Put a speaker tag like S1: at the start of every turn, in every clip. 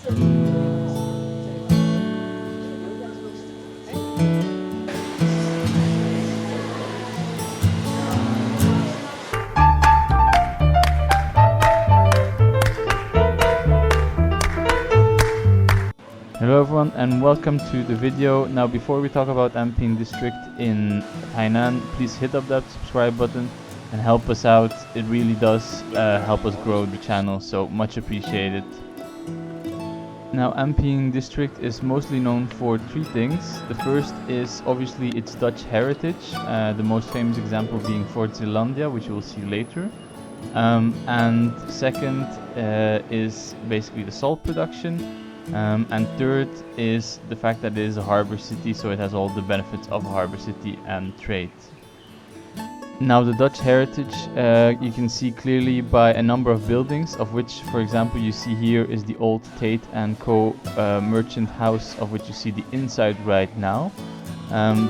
S1: Hello everyone and welcome to the video. Now before we talk about Anping District in Tainan, please hit up that subscribe button and help us out. It really does help us grow the channel, so much appreciated. Now Anping District is mostly known for three things. The first is obviously its Dutch heritage, the most famous example being Fort Zeelandia, which you will see later. And second is basically the salt production. And third is the fact that it is a harbor city, so it has all the benefits of a harbor city and trade. Now the Dutch heritage you can see clearly by a number of buildings, of which for example you see here is the old Tate & Co merchant house, of which you see the inside right now.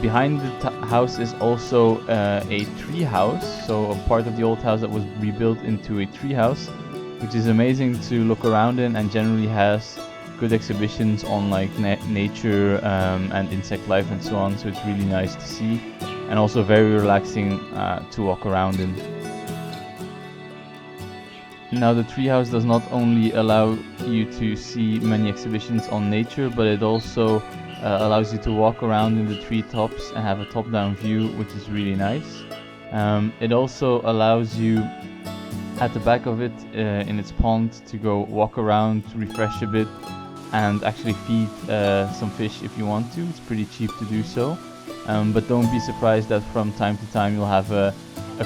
S1: Behind the house is also a tree house, so a part of the old house that was rebuilt into a tree house, which is amazing to look around in and generally has good exhibitions on like nature and insect life and so on, so it's really nice to see and also very relaxing to walk around in. Now the treehouse does not only allow you to see many exhibitions on nature, but it also allows you to walk around in the treetops and have a top-down view, which is really nice. It also allows you at the back of it in its pond to go walk around, refresh a bit, and actually feed some fish if you want to. It's pretty cheap to do so, but don't be surprised that from time to time you'll have a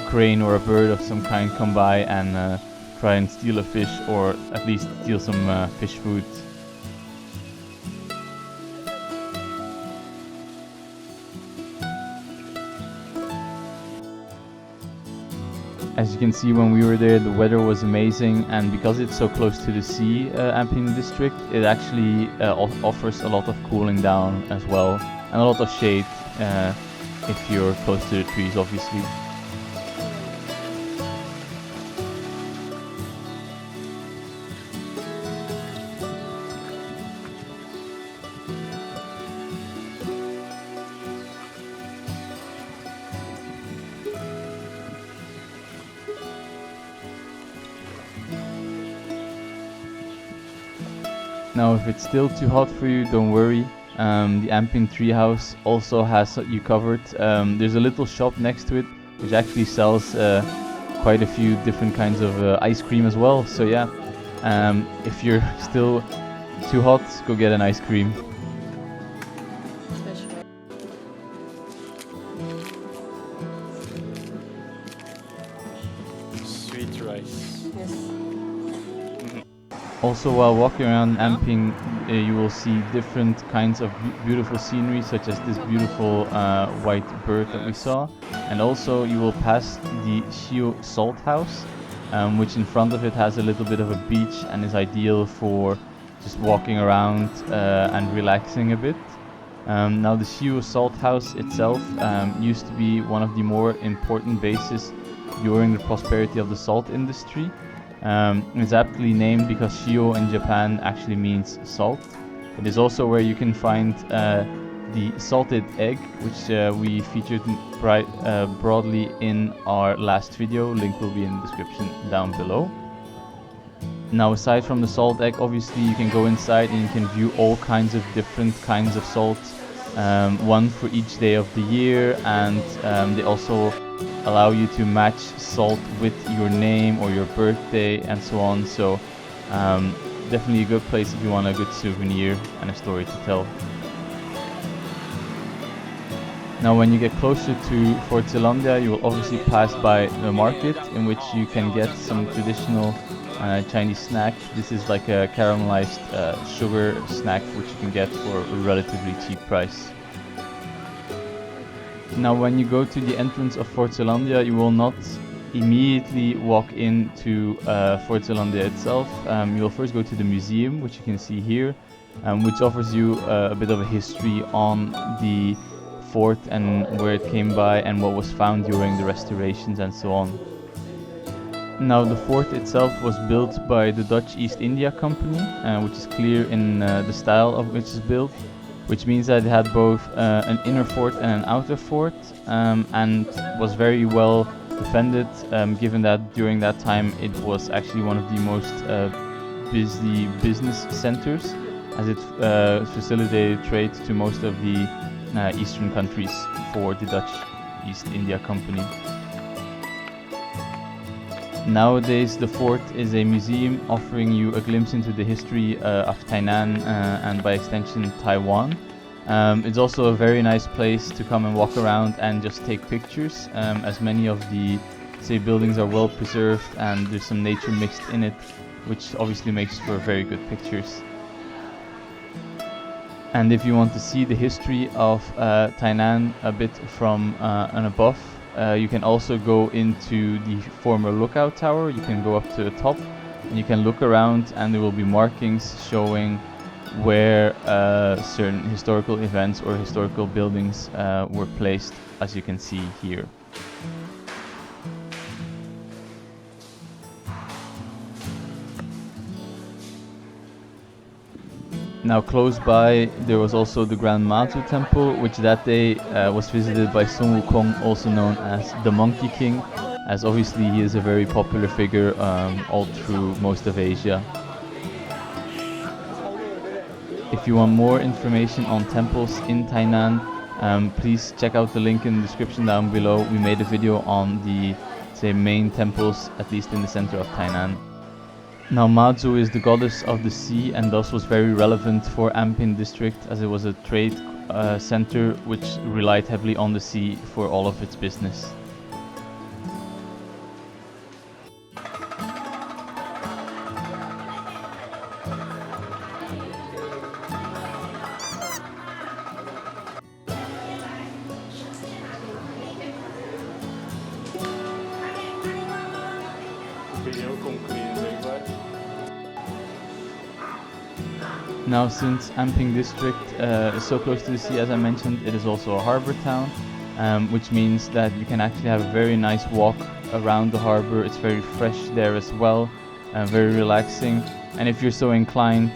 S1: crane or a bird of some kind come by and try and steal a fish, or at least steal some fish food. As you can see, when we were there the weather was amazing, and because it's so close to the sea, Anping District, it actually offers a lot of cooling down as well, and a lot of shade if you're close to the trees obviously. Now if it's still too hot for you, don't worry, the Anping Treehouse also has you covered. There's a little shop next to it which actually sells quite a few different kinds of ice cream as well, so yeah, if you're still too hot, go get an ice cream.
S2: Sweet rice.
S3: Yes.
S1: Also, while walking around Anping, you will see different kinds of beautiful scenery, such as this beautiful white bird that we saw. And also you will pass the Shio Salt House, which in front of it has a little bit of a beach and is ideal for just walking around and relaxing a bit. Now the Shio Salt House itself used to be one of the more important bases during the prosperity of the salt industry. It's aptly named because Shio in Japan actually means salt. It is also where you can find the salted egg, which we featured broadly in our last video. Link will be in the description down below. Now aside from the salt egg, obviously you can go inside and you can view all kinds of different kinds of salt, one for each day of the year, and they also allow you to match salt with your name or your birthday and so on, so definitely a good place if you want a good souvenir and a story to tell. Now when you get closer to Fort Zeelandia, you will obviously pass by the market, in which you can get some traditional Chinese snack. This is like a caramelized sugar snack which you can get for a relatively cheap price. Now when you go to the entrance of Fort Zeelandia, you will not immediately walk into Fort Zeelandia itself. You will first go to the museum, which you can see here, which offers you a bit of a history on the fort and where it came by and what was found during the restorations and so on. Now the fort itself was built by the Dutch East India Company, which is clear in the style of which it's built, which means that it had both an inner fort and an outer fort, and was very well defended, given that during that time it was actually one of the most busy business centers, as it facilitated trade to most of the eastern countries for the Dutch East India Company. Nowadays the fort is a museum offering you a glimpse into the history of Tainan and by extension Taiwan. It's also a very nice place to come and walk around and just take pictures, as many of the buildings are well preserved and there's some nature mixed in it, which obviously makes for very good pictures. And if you want to see the history of Tainan a bit from and above, you can also go into the former lookout tower. You can go up to the top and you can look around, and there will be markings showing where certain historical events or historical buildings were placed, as you can see here. Now close by there was also the Grand Matsu Temple, which that day was visited by Sun Wukong, also known as the Monkey King, as obviously he is a very popular figure all through most of Asia. If you want more information on temples in Tainan, please check out the link in the description down below. We made a video on the main temples, at least in the center of Tainan. Now Matsu is the goddess of the sea and thus was very relevant for Anping District, as it was a trade center which relied heavily on the sea for all of its business. Now, since Anping District is so close to the sea, as I mentioned, it is also a harbor town, which means that you can actually have a very nice walk around the harbor. It's very fresh there as well, very relaxing. And if you're so inclined,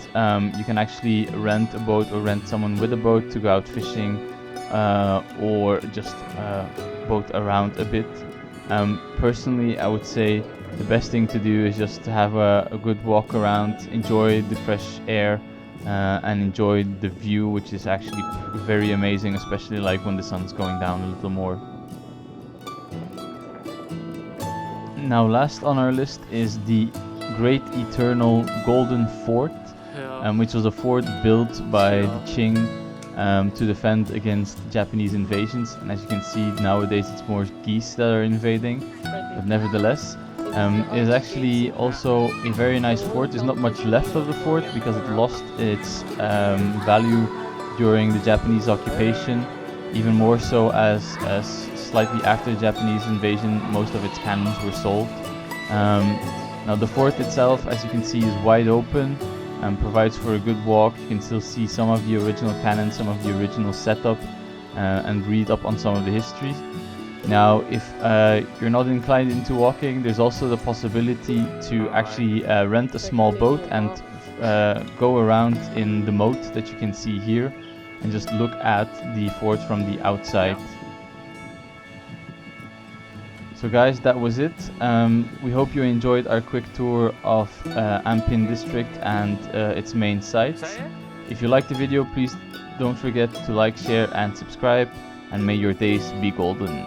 S1: you can actually rent a boat or rent someone with a boat to go out fishing, or just boat around a bit. Personally, I would say the best thing to do is just to have a good walk around, enjoy the fresh air, and enjoy the view, which is actually very amazing, especially like when the sun's going down a little more. Now last on our list is the Great Eternal Golden Fort, which was a fort built by the Qing to defend against Japanese invasions. And as you can see, nowadays it's more geese that are invading, but nevertheless it is actually also a very nice fort. There's not much left of the fort because it lost its value during the Japanese occupation, even more so as slightly after the Japanese invasion most of its cannons were sold. Now the fort itself, as you can see, is wide open and provides for a good walk. You can still see some of the original cannons, some of the original setup, and read up on some of the history. Now, if you're not inclined into walking, there's also the possibility to actually rent a small boat and go around in the moat that you can see here and just look at the fort from the outside. So guys, that was it. We hope you enjoyed our quick tour of Anping District and its main sites. If you liked the video, please don't forget to like, share and subscribe, and may your days be golden.